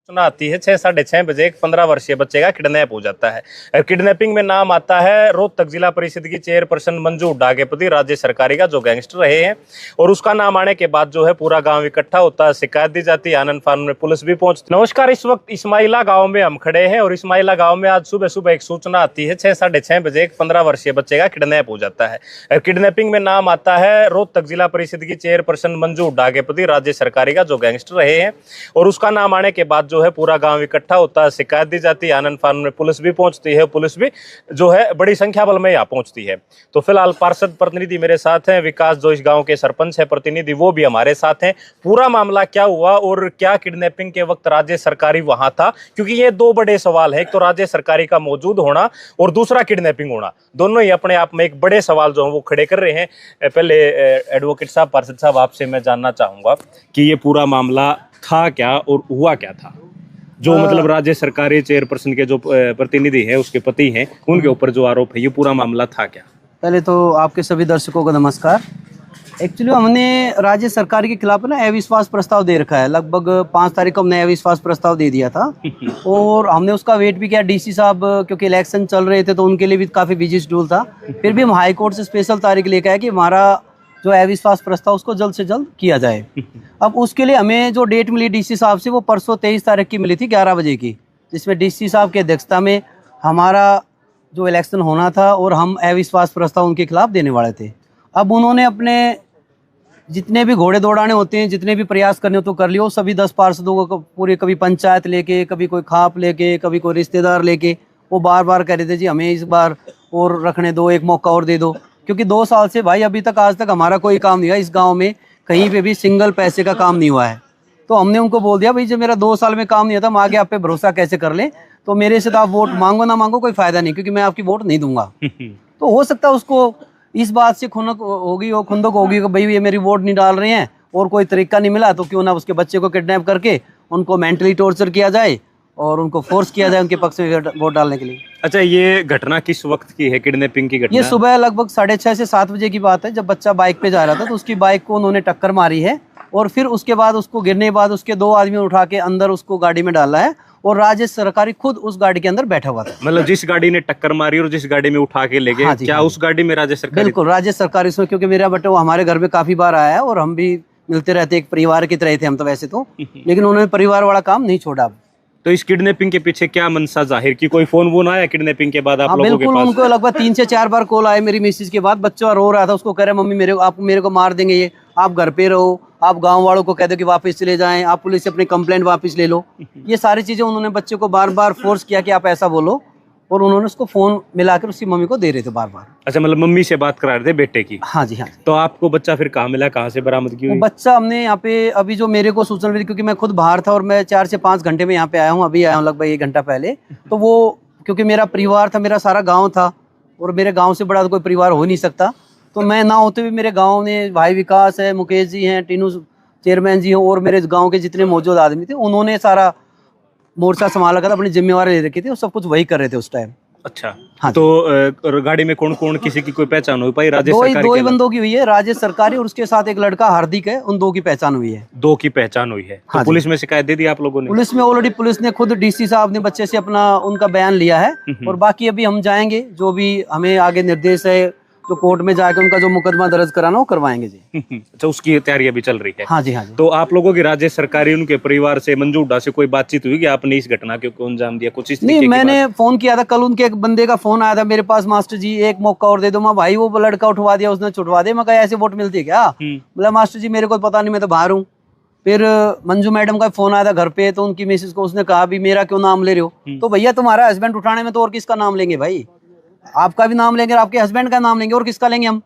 सूचना आती है 6-6:30 बजे एक 15 वर्षीय बच्चे का किडनैप हो जाता है। किडनैपिंग में नाम आता है रोहतक जिला परिषद की चेयरपर्सन मंजू हुड्डा के पति राजेश सरकारी का, जो गैंगस्टर रहे हैं। और उसका नाम आने के बाद जो है पूरा गांव इकट्ठा होता है, शिकायत दी जाती है, आनंद फानन में पुलिस भी पहुंचती है। नमस्कार, इस वक्त इस्माइला गाँव में हम खड़े हैं और इस्माइला गाँव में आज सुबह सुबह एक सूचना आती है 6-6:30 बजे एक 15 वर्षीय बच्चे का किडनैप हो जाता है। किडनैपिंग में नाम आता है रोहतक जिला परिषद की चेयरपर्सन मंजू हुड्डा के पति राजेश सरकारी का, जो गैंगस्टर रहे हैं। और उसका नाम आने के बाद जो है पूरा गांव इकट्ठा होता है, शिकायत दी जाती है, आनंद फानन में पुलिस भी पहुंचती है। पुलिस भी जो है बड़ी संख्या बल में यहाँ पहुंचती है। तो फिलहाल पार्षद प्रतिनिधि मेरे साथ हैं, विकास जो इस गांव के सरपंच है प्रतिनिधि वो भी हमारे साथ हैं। पूरा मामला क्या हुआ और क्या किडनैपिंग के वक्त राजेश सरकारी वहां था, क्योंकि ये दो बड़े सवाल है, एक तो राजेश सरकारी का मौजूद होना और दूसरा किडनैपिंग होना, दोनों ही अपने आप में एक बड़े सवाल जो है वो खड़े कर रहे हैं। पहले एडवोकेट साहब, पार्षद साहब, आपसे मैं जानना चाहूंगा कि ये पूरा मामला था क्या और हुआ क्या था, जो मतलब राजेश सरकारी चेयरपर्सन के जो प्रतिनिधि है उसके पति हैं उनके ऊपर जो आरोप है, ये पूरा मामला था क्या? पहले तो आपके सभी दर्शकों को नमस्कार। एक्चुअली हमने राजेश सरकारी के खिलाफ ना अविश्वास प्रस्ताव दे रखा है। लगभग 5 तारीख को हमने अविश्वास प्रस्ताव दे दिया था और हमने उसका वेट भी किया। डीसी साहब क्योंकि इलेक्शन चल रहे थे तो उनके लिए भी काफ़ी बिजी शेड्यूल था। फिर भी हम हाई कोर्ट से स्पेशल तारीख लेकर आए कि हमारा जो अविश्वास प्रस्ताव उसको जल्द से जल्द किया जाए। अब उसके लिए हमें जो डेट मिली डीसी साहब से वो परसों 23 तारीख की मिली थी 11 बजे की, जिसमें डीसी साहब की अध्यक्षता में हमारा जो इलेक्शन होना था और हम अविश्वास प्रस्ताव उनके खिलाफ देने वाले थे। अब उन्होंने अपने जितने भी घोड़े दौड़ाने होते हैं, जितने भी प्रयास करने होते कर लियो। सभी 10 पार्षदों को पूरे, कभी पंचायत लेके, कभी कोई खाप लेके, कभी कोई रिश्तेदार लेके, वो बार बार कह रहे थे जी हमें इस बार और रखने दो, एक मौका और दे दो। क्योंकि 2 साल से भाई अभी तक आज तक हमारा कोई काम नहीं हुआ इस गांव में, कहीं पे भी सिंगल पैसे का काम नहीं हुआ है। तो हमने उनको बोल दिया भाई जब मेरा 2 साल में काम नहीं होता हम आगे आप पे भरोसा कैसे कर लें, तो मेरे से तो आप वोट मांगो ना मांगो कोई फायदा नहीं, क्योंकि मैं आपकी वोट नहीं दूंगा। तो हो सकता है उसको इस बात से खुंदक होगी कि भाई ये मेरी वोट नहीं डाल रहे हैं और कोई तरीका नहीं मिला तो क्यों ना उसके बच्चे को किडनैप करके उनको मेंटली टॉर्चर किया जाए और उनको फोर्स किया जाए उनके पक्ष में वोट डालने के लिए। अच्छा, ये घटना किस वक्त की है, किडनैपिंग की घटना? ये सुबह लगभग 6:30 से 7 बजे की बात है, जब बच्चा बाइक पे जा रहा था तो उसकी बाइक को उन्होंने टक्कर मारी है और फिर उसके बाद उसको गिरने के बाद उसके 2 आदमी उठा के अंदर उसको गाड़ी में डाला है और राजेश सरकारी खुद उस गाड़ी के अंदर बैठा हुआ था। मतलब जिस गाड़ी ने टक्कर मारी और जिस गाड़ी में उठा के ले गए, क्या उस गाड़ी में राजेश सरकारी? बिल्कुल राजेश सरकारी इसमें, क्योंकि मेरा बेटा वो हमारे घर में काफी बार आया है और हम भी मिलते रहते, एक परिवार की तरह थे हम तो वैसे तो, लेकिन उन्होंने परिवार वाला काम नहीं छोड़ा। तो इस किडनैपिंग के पीछे क्या मनसा जाहिर की? कोई फोन वोन आया किडनैपिंग के बाद आप लोगों के पास? बिल्कुल, उनको लगभग 3 से 4 बार कॉल आए मेरी मिसेज के बाद। बच्चा रो रहा था, उसको कह रहे मम्मी आप मेरे को मार देंगे, ये आप घर पे रहो, आप गांव वालों को कह दो कि वापस चले जाएं, आप पुलिस से अपनी कंप्लेंट वापस ले लो। ये सारी चीजें उन्होंने बच्चे को बार बार फोर्स किया कि आप ऐसा बोलो और उन्होंने उसको फोन मिलाकर उसकी मम्मी को दे रहे थे बार बार। अच्छा, मतलब मम्मी से बात करा रहे थे बेटे की? हाँ जी, हाँ। तो आपको बच्चा फिर कहाँ मिला, कहाँ से बरामद की हुई? बच्चा हमने यहाँ पे अभी जो मेरे को सूचना मिली, क्योंकि मैं खुद बाहर था और मैं 4 से 5 घंटे में यहाँ पे आया हूँ, अभी आया हूँ लगभग 1 घंटा पहले। तो वो क्योंकि मेरा परिवार था, मेरा सारा गाँव था और मेरे गाँव से बड़ा तो कोई परिवार हो नहीं सकता, तो मैं ना होते हुए मेरे गाँव में भाई विकास है, मुकेश जी हैं, टीनू चेयरमैन जी हैं और मेरे गाँव के जितने मौजूद आदमी थे उन्होंने सारा मोर्चा संभाला था, अपनी जिम्मेवारी ले रखी थी और सब कुछ वही कर रहे थे उस टाइम। अच्छा, हाँ। तो गाड़ी में कौन कौन, किसी की कोई पहचान हुई पाई? राजेश सरकारी? 2 ही बंदों की हुई है, राजेश सरकारी और उसके साथ एक लड़का हार्दिक है, उन 2 की पहचान हुई है। 2 की पहचान हुई है। हाँ, तो पुलिस में शिकायत दे दी आप लोगों ने? पुलिस में ऑलरेडी पुलिस ने खुद डीसी साहब ने बच्चे से अपना उनका बयान लिया है और बाकी अभी हम जाएंगे, जो भी हमें आगे निर्देश है जो कोर्ट में जाकर उनका जो मुकदमा दर्ज कराना वो करवाएंगे जी। अच्छा, उसकी तैयारी अभी चल रही है? हाँ जी, हाँ जी। तो आप लोगों की राजेश सरकारी उनके परिवार से, मंजू हुड्डा से कोई बातचीत हुई कि आपने इस घटना को अंजाम दिया? कुछ इस तरीके नहीं, मैंने फोन किया था कल, उनके एक बंदे का फोन आया था मेरे पास, मास्टर जी एक मौका और दे दो। मैं भाई वो लड़का उठवा दिया उसने, छुटवा दे। मैं कहा ऐसे वोट मिलती है क्या? बोला मास्टर जी मेरे को पता नहीं, मैं तो बाहर हूँ। फिर मंजू मैडम का फोन आया था घर पे, तो उनकी मिसेज को उसने कहा भी मेरा क्यों नाम ले रहे हो? तो भैया तुम्हारा हस्बैंड उठाने में तो और किसका नाम लेंगे भाई? आपका भी नाम लेंगे, आपके हस्बैंड का नाम लेंगे और किसका लेंगे हम?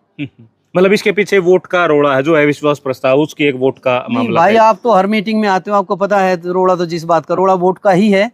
मतलब इसके पीछे वोट का रोड़ा है, जो अविश्वास प्रस्ताव उसकी एक वोट का मामला भाई। आप तो हर मीटिंग में आते हो, आपको पता है रोड़ा तो जिस बात का, रोड़ा वोट का ही है।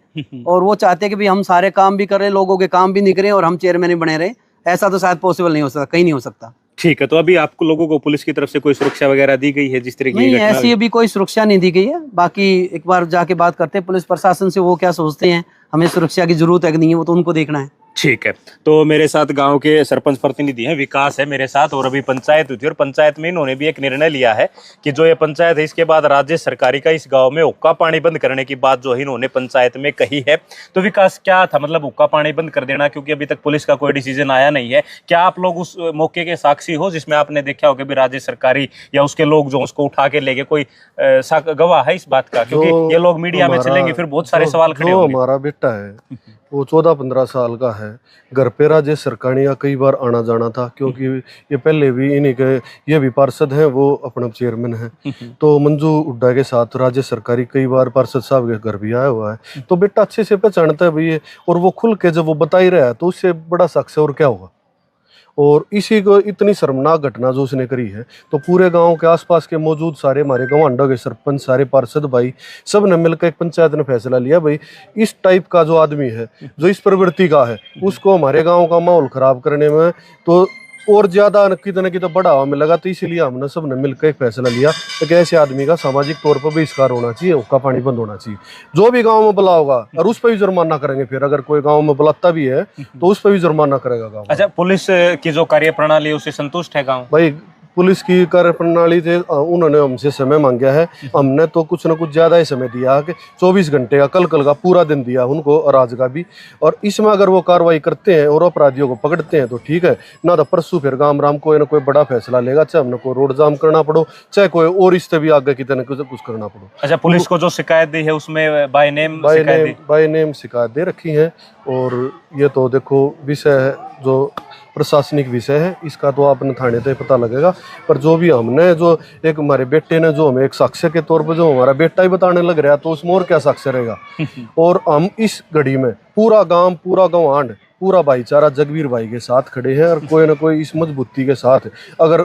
और वो चाहते हैं कि भाई हम सारे काम भी कर रहे, लोगों के काम भी नहीं करें और हम चेयरमैन ही बने रहे। ऐसा तो शायद पॉसिबल नहीं हो सकता, कहीं नहीं हो सकता। ठीक है, तो अभी आपको लोगों को पुलिस की तरफ से कोई सुरक्षा वगैरह दी गई है जिस तरह की? नहीं, ऐसी अभी कोई सुरक्षा नहीं दी गई है। बाकी एक बार जाके बात करते हैं पुलिस प्रशासन से, वो क्या सोचते हैं, हमें सुरक्षा की जरूरत है कि नहीं है, वो तो उनको देखना है। ठीक है। तो मेरे साथ गांव के सरपंच प्रतिनिधि हैं, विकास है मेरे साथ, और अभी पंचायत हुई थी और पंचायत में इन्होंने भी एक निर्णय लिया है कि जो ये पंचायत है इसके बाद राज्य सरकारी का इस गांव में हुक्का पानी बंद करने की बात जो है इन्होंने पंचायत में कही है। तो विकास क्या था मतलब हुक्का पानी बंद कर देना, क्योंकि अभी तक पुलिस का कोई डिसीजन आया नहीं है। क्या आप लोग उस मौके के साक्षी हो जिसमें आपने देखा होगा भी राज्य सरकारी या उसके लोग जो उसको उठा के ले गए, कोई गवाह है इस बात का? क्योंकि ये लोग मीडिया में चलेंगे फिर बहुत सारे सवाल खड़े होंगे। हमारा बेटा है वो 14-15 साल का है, घर पे राजेश सरकानिया कई बार आना जाना था, क्योंकि ये पहले भी इन्हीं के, ये भी पार्षद हैं, वो अपना चेयरमैन है। तो मंजू हुड्डा के साथ राजेश सरकारी कई बार पार्षद साहब के घर भी आया हुआ है, तो बेटा अच्छे से पहचानता है भैया, और वो खुल के जब वो बता ही रहा है तो उससे बड़ा शख्स है और क्या होगा। और इसी को इतनी शर्मनाक घटना जो उसने करी है, तो पूरे गांव के आसपास के मौजूद सारे हमारे गवांडा के सरपंच, सारे पार्षद भाई, सब ने मिलकर एक पंचायत ने फैसला लिया भाई इस टाइप का जो आदमी है, जो इस प्रवृत्ति का है, उसको हमारे गांव का माहौल खराब करने में तो और ज्यादा कितना कितना बढ़ावा मिलेगा। तो इसीलिए हमने सब ने मिलकर एक फैसला लिया कि ऐसे आदमी का सामाजिक तौर पर बहिष्कार होना चाहिए, हुक्का पानी बंद होना चाहिए। जो भी गांव में बुला होगा और उस पर भी जुर्माना करेंगे, फिर अगर कोई गांव में बुलाता भी है तो उस पर भी जुर्माना करेगा गांव। अच्छा, पुलिस की जो कार्य प्रणाली है उससे संतुष्ट है गांव? भाई पुलिस की कार्य प्रणाली से उन्होंने हमसे समय मांगा है, हमने तो कुछ न कुछ ज़्यादा ही समय दिया कि 24 घंटे का कल का पूरा दिन दिया उनको, और आज का भी। और इसमें अगर वो कार्रवाई करते हैं और अपराधियों को पकड़ते हैं तो ठीक है, ना तो परसों फिर गाम राम कोई ना कोई बड़ा फैसला लेगा, चाहे हमने कोई रोड जाम करना पड़ो, चाहे कोई और इससे भी आगे कितने कुछ करना पड़ो। अच्छा, पुलिस को जो शिकायत दी है उसमें बाय नेम शिकायत दे रखी है, और ये तो देखो विषय है जो प्रशासनिक विषय है, इसका तो आपने थाने तक पता लगेगा। पर जो भी हमने जो एक हमारे बेटे ने जो हमें एक साक्ष्य के तौर पर जो हमारा बेटा ही बताने लग रहा है, तो उसमें और क्या साक्ष्य रहेगा। और हम इस घड़ी में पूरा गंवांड, पूरा भाईचारा जगवीर भाई के साथ खड़े हैं, और कोई ना कोई इस मजबूती के साथ अगर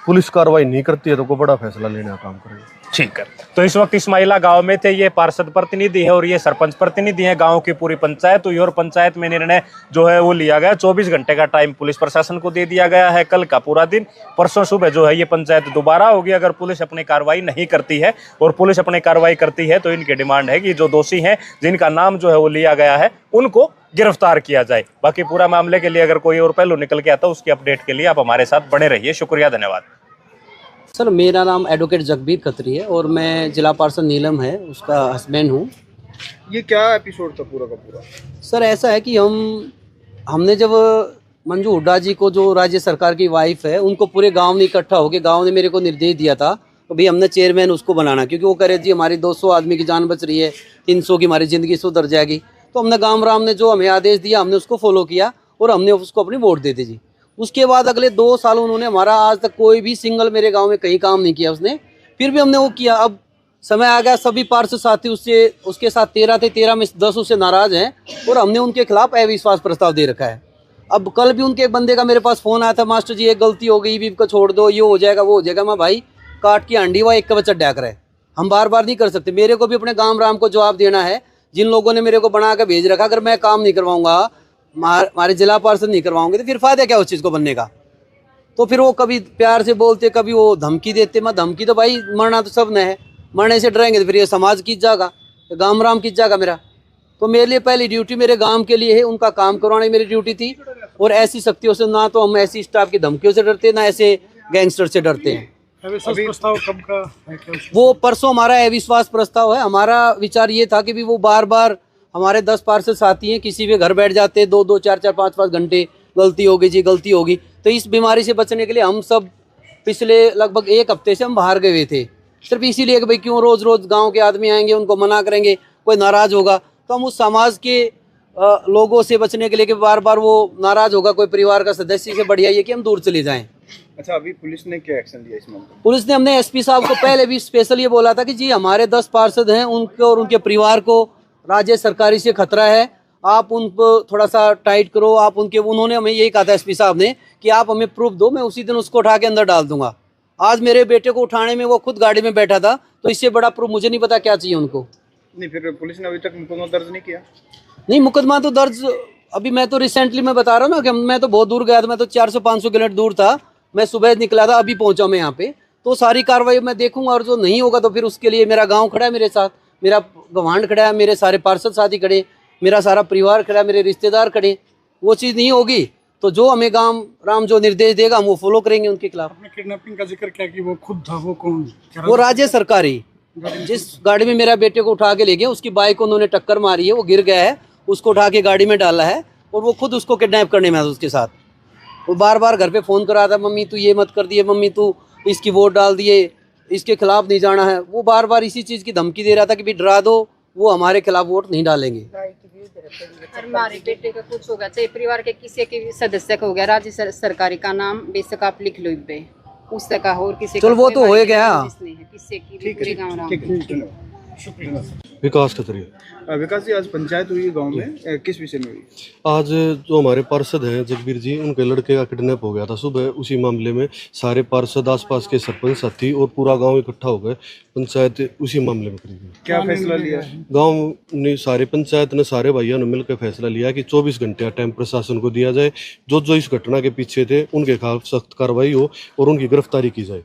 पुलिस कार्रवाई नहीं करती है तो कोई बड़ा फैसला लेने का काम करेगा। ठीक है। तो इस वक्त इस महिला गांव में थे, ये पार्षद प्रतिनिधि है और ये सरपंच प्रतिनिधि है, गांव की पूरी पंचायत हुई और पंचायत में निर्णय जो है वो लिया गया। 24 घंटे का टाइम पुलिस प्रशासन को दे दिया गया है, कल का पूरा दिन, परसों सुबह जो है ये पंचायत दोबारा होगी अगर पुलिस अपनी कार्रवाई नहीं करती है। और पुलिस अपनी कार्रवाई करती है तो इनकी डिमांड है कि जो दोषी हैं जिनका नाम जो है वो लिया गया है उनको गिरफ्तार किया जाए। बाकी पूरा मामले के लिए अगर कोई और पहलू निकल के आता है उसकी अपडेट के लिए आप हमारे साथ बने रहिए। शुक्रिया, धन्यवाद। सर मेरा नाम एडवोकेट जगबीर खत्री है और मैं जिला पार्षद नीलम है उसका हस्बैंड हूँ। ये क्या एपिसोड था पूरा का पूरा? सर ऐसा है कि हमने जब मंजू हुड्डा जी को, जो राज्य सरकार की वाइफ है, उनको पूरे गांव ने इकट्ठा होकर गांव ने मेरे को निर्देश दिया था तो भाई हमने चेयरमैन उसको बनाना, क्योंकि वो कह रहे जी हमारी 200 आदमी की जान बच रही है, 300 की हमारी ज़िंदगी सुधर जाएगी। तो हमने गांव राम ने जो हमें आदेश दिया हमने उसको फॉलो किया और हमने उसको अपनी वोट दे दी जी। उसके बाद अगले 2 साल उन्होंने हमारा आज तक कोई भी सिंगल मेरे गांव में कहीं काम नहीं किया उसने, फिर भी हमने वो किया। अब समय आ गया, सभी पार्षद साथी उसके साथ 13 थे, 13 में 10 उससे नाराज हैं और हमने उनके खिलाफ अविश्वास प्रस्ताव दे रखा है। अब कल भी उनके एक बंदे का मेरे पास फोन आया था, मास्टर जी एक गलती हो गई, बीप को छोड़ दो, ये हो जाएगा वो हो जाएगा। मैं भाई काट की हांडी हुआ एक का बच्चा डैक रहा है, हम बार बार नहीं कर सकते। मेरे को भी अपने गाँव राम को जवाब देना है। जिन लोगों ने मेरे को बना के भेज रखा, अगर मैं काम नहीं करवाऊंगा, हमारे जिला पार्षद नहीं करवाओगे तो फिर फायदा क्या उस चीज़ को बनने का। तो फिर वो कभी प्यार से बोलते, कभी वो धमकी देते। मैं धमकी तो भाई मरना तो सब ने है, मरने से डरेंगे तो फिर ये समाज की जाएगा, गाँव राम की जाएगा मेरा। तो मेरे लिए पहली ड्यूटी मेरे गांव के लिए है, उनका काम करवाना मेरी ड्यूटी थी। और ऐसी शक्तियों से ना तो हम ऐसी स्टाफ की धमकियों से डरते, ना ऐसे गैंगस्टर से डरते हैं। प्रस्ताव कब का है क्या? वो परसों हमारा अविश्वास प्रस्ताव है। हमारा विचार ये था कि भी वो बार बार हमारे 10 पार्षद साथी हैं, किसी भी घर बैठ जाते 2-2, 4-4, 5-5 घंटे, गलती होगी जी गलती होगी। तो इस बीमारी से बचने के लिए हम सब पिछले लगभग 1 हफ्ते से हम बाहर गए हुए थे, सिर्फ इसीलिए कि भाई क्यों रोज़ रोज़ गांव के आदमी आएंगे, उनको मना करेंगे, कोई नाराज़ होगा। तो हम उस समाज के लोगों से बचने के लिए कि बार बार वो नाराज़ होगा कोई परिवार का सदस्य, से बढ़िया ये कि हम दूर चले जाएं। अच्छा, अभी पुलिस ने क्या एक्शन लिया इस मामले में? पुलिस ने, हमने एसपी साहब को पहले भी स्पेशल ये बोला था कि जी हमारे 10 पार्षद हैं, उनको और उनके परिवार को राज्य सरकारी से खतरा है, आप उनको थोड़ा सा टाइट करो। आप उन्होंने हमें यही कहा था एसपी साहब ने कि आप हमें प्रूफ दो, मैं उसी दिन उसको उठा के अंदर डाल दूंगा। आज मेरे बेटे को उठाने में वो खुद गाड़ी में बैठा था, तो इससे बड़ा प्रूफ मुझे नहीं पता क्या चाहिए उनको। नहीं, फिर पुलिस ने अभी तक मुकदमा दर्ज नहीं किया? नहीं, मुकदमा तो दर्ज अभी मैं तो रिसेंटली मैं बता रहा हूँ ना कि मैं तो बहुत दूर गया था, मैं तो 400-500 किलोमीटर दूर था, मैं सुबह निकला था, अभी पहुंचा मैं यहाँ पे। तो सारी कार्रवाई मैं देखूंगा और जो नहीं होगा तो फिर उसके लिए मेरा गांव खड़ा है मेरे साथ, मेरा गवांड खड़ा है, मेरे सारे पार्षद साथी खड़े, मेरा सारा परिवार खड़ा है, मेरे रिश्तेदार खड़े। वो चीज़ नहीं होगी तो जो हमें गांव राम जो निर्देश देगा हम वो फॉलो करेंगे उनके खिलाफ। आपने किडनैपिंग का जिक्र किया कि वो खुद था, वो कौन? वो राज्य सरकारी जिस गाड़ी में मेरा बेटे को उठा के ले गए उसकी बाइक को उन्होंने टक्कर मारी है, वो गिर गया है, उसको उठा के गाड़ी में डाला है और वो खुद उसको किडनैप करने में है उसके साथ। वो बार बार घर पे फ़ोन कर रहा था, मम्मी तू ये मत कर दिए, मम्मी तू इसकी वोट डाल दिए, इसके खिलाफ नहीं जाना है। वो बार बार इसी चीज़ की धमकी दे रहा था कि भी डरा दो, वो हमारे खिलाफ वोट नहीं डालेंगे। हमारे बेटे का कुछ होगा, चाहे परिवार के किसी के भी सदस्य का हो गया, राज्य सरकारी का नाम बेशक आप लिख लो इब्बे उससे का और किसी चलो वो तो हो गया। किसी की भी पूरे गाँव राम। शुक्रिया। विकास खतरी। विकास जी, आज पंचायत हुई गांव में, किस विषय में हुई? आज जो हमारे पार्षद हैं जगबीर जी, उनके लड़के का किडनैप हो गया था सुबह। उसी मामले में सारे पार्षद, आसपास के सरपंच साथी और पूरा गांव इकट्ठा हो गए। पंचायत उसी मामले में करी गई। क्या फैसला लिया? गांव ने, सारे पंचायत ने, सारे भाइयों ने मिलकर फैसला लिया कि 24 घंटे का टाइम प्रशासन को दिया जाए। जो इस घटना के पीछे थे उनके खिलाफ सख्त कार्रवाई हो और उनकी गिरफ्तारी की जाए।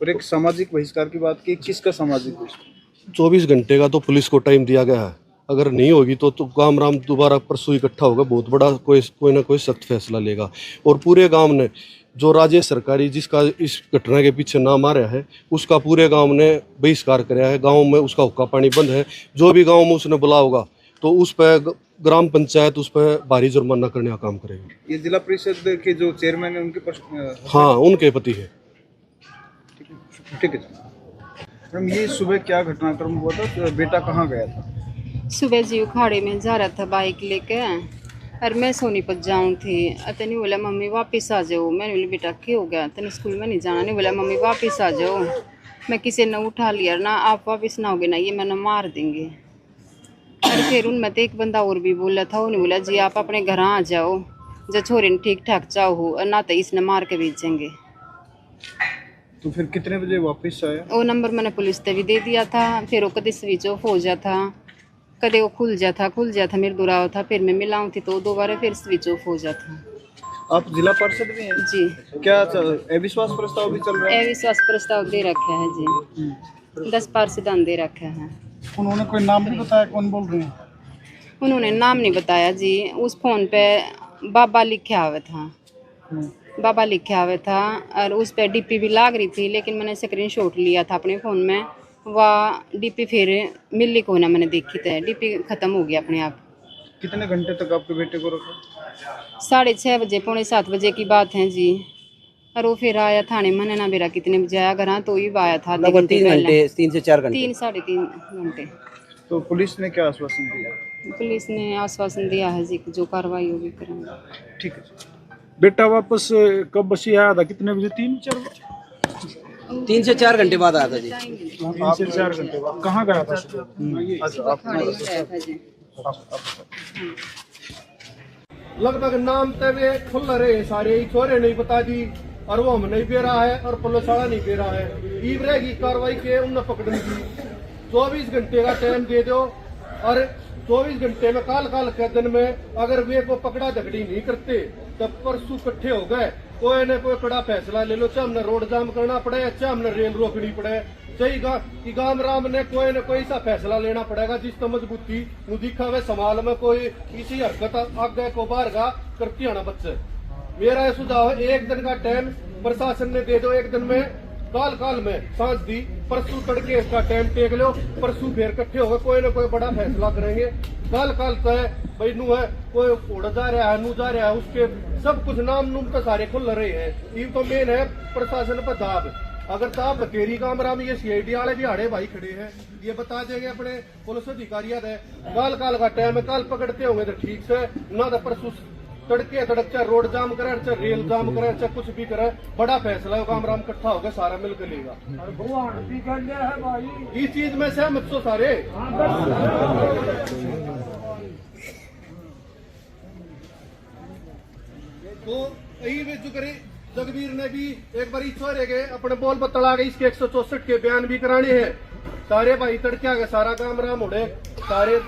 और एक सामाजिक बहिष्कार की बात की, किसका सामाजिक बहिष्कार? 24 घंटे का तो पुलिस को टाइम दिया गया है। अगर नहीं होगी तो गांव राम दोबारा परसों इकट्ठा होगा, बहुत बड़ा कोई ना कोई सख्त फैसला लेगा। और पूरे गांव ने, जो राज्य सरकारी जिसका इस घटना के पीछे नाम आ रहा है, उसका पूरे गांव ने बहिष्कार कराया है। गांव में उसका हुक्का पानी बंद है। जो भी गांव में उसने बुला होगा तो उस पर ग्राम पंचायत उस पर भारी जुर्माना करने का काम करेगी। ये जिला परिषद के जो चेयरमैन है उनके हाँ, उनके पति है। ठीक है मैडम, ये सुबह क्या घटनाक्रम हुआ था? बेटा कहाँ गया था? सुबह जी उखाड़े में जा रहा था बाइक लेके और मैं सोनीपत जाऊँ थी। तनी बोला मम्मी वापस आ जाओ। मैंने बोला बेटा क्या हो गया, तनी स्कूल में नहीं जाना? नहीं बोला मम्मी वापस आ जाओ, मैं किसी ने उठा लिया ना, आप वापस ना होगे ना ये मैंने मार देंगे। और फिर उनमें तो एक बंदा और भी बोला था, उन्हें बोला जी आप अपने घर आ जाओ, जो छोरे ने ठीक ठाक जाओ हो और ना तो इसने मार के भेजेंगे। तो फिर कितने बजे वापस आया? वो नंबर मैंने पुलिस पे भी दे दिया था। फिर वो कभी स्विच ऑफ हो जाता, कदे वो खुल जाता मेरे दुराव था। फिर मैं मिलाऊँ थी तो दोबारा फिर स्विच ऑफ हो जाता। आप जिला पार्षद भी हैं? जी। क्या अविश्वास प्रस्ताव भी चल रहा है? अविश्वास प्रस्ताव दे रखा है जी, 10 पार्षद दे रखा है। उन्होंने कोई नाम नहीं बताया कौन बोल रहे हैं? उन्होंने नाम नहीं बताया जी। उस फोन पे बाबा लिखा हुआ था, बाबा लिखा हुआ था और उस पर डीपी भी लाग रही थी, लेकिन मैंने स्क्रीनशॉट लिया था अपने फ़ोन में। वह डीपी फिर मिली को ना मैंने देखी था, डीपी ख़त्म हो गया अपने आप। कितने घंटे तक आपके बेटे को रखा? 6:30 बजे, 6:45 बजे की बात है जी। और वो फिर आया थाने में, ना बेरा कितने बजे आया घर, तो ही आया था 3 घंटे, 3 से 4 घंटे, 3 साढ़े 3 घंटे। तो पुलिस ने क्या आश्वासन दिया? पुलिस ने आश्वासन दिया है जी जो कार्रवाई होगी करेंगे। ठीक है। बेटा वापस कब बसी आया था? कितने बजे? 3 से 4 घंटे बाद आया था जी। 3 से 4 घंटे बाद। कहाँ गया था? लगभग नाम तवे खुल रहे सारे छोरे नहीं बता दी और वो हम नहीं पे रहा है और पुलिस वाला नहीं पे रहा है। ईबरे की कार्रवाई के उन्हें पकड़ने की 24 घंटे का टाइम दे दो और 24 घंटे में काल के दिन में अगर वे को पकड़ा झगड़ी नहीं करते तब परसों इकट्ठे हो गए, कोई न कोई बड़ा फैसला ले लो, चाहे हमने रोड जाम करना पड़े, चाहे हमने रेल रोकनी पड़े, चाहिए गांव राम ने कोई न कोई सा फैसला लेना पड़ेगा जिस तो मजबूती दिखावे समाल में कोई इसी हरकत आगे को बाहर का करती है ना बच्चे। मेरा ये सुझाव है, 1 दिन का टाइम प्रशासन ने दे दो। 1 दिन में काल में सांस दी, परसों तड़के इसका टाइम टेक लो, परसों फिर इकट्ठे होकर कोई ना कोई बड़ा फैसला करेंगे। काल तय भाई नू है, कोई उड़ जा रहा है, नू जा रहा है, उसके सब कुछ नाम नूम तो सारे खुल रहे हैं। ये तो मेन है प्रशासन पर दाब। अगर दाब तेरी काम राम ये CID वाले भी हाड़े भाई खड़े हैं, ये बता देंगे अपने पुलिस अधिकारी है काल का टाइम है, काल पकड़ते होंगे तो ठीक से, ना तो परसों तड़के तड़क चाहे रोड जाम करे, चाहे रेल जाम करे, चाहे कुछ भी करे, बड़ा फैसला काम राम इकट्ठा होकर सारा मिलकर लेगा। इस चीज में सहमत सो सारे? तो यही में जो करे जगबीर ने भी एक बार छोरे गए अपने बोल बतला गए, इसके 164 के बयान भी कराने हैं। सारे भाई तड़के आ गए, सारा काम राम उड़े, सारे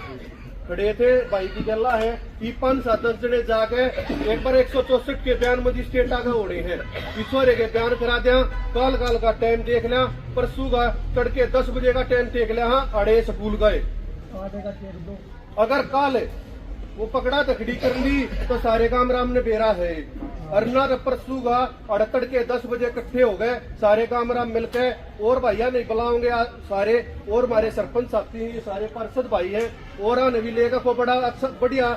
खड़े थे, भाई की गला है। 5-7 जने जाके एक बार 164 के बयान मजिस्ट्रेट आगे उड़े हैं, छोरे के बयान करा दिया, काल का टाइम देख लिया, परसों का तड़के 10 बजे का टाइम देख लिया। हाँ, अड़े स्कूल गए। अगर काल वो पकड़ा तखड़ी कर ली तो सारे काम राम ने बेरा है। अरना परसू का 68 के 10 बजे इकट्ठे हो गए सारे काम राम मिलके, और भैया नहीं बुलाओगे सारे, और हमारे सरपंच साथी ये सारे पार्षद भाई हैं, और आने भी लेगा को बड़ा अच्छा बढ़िया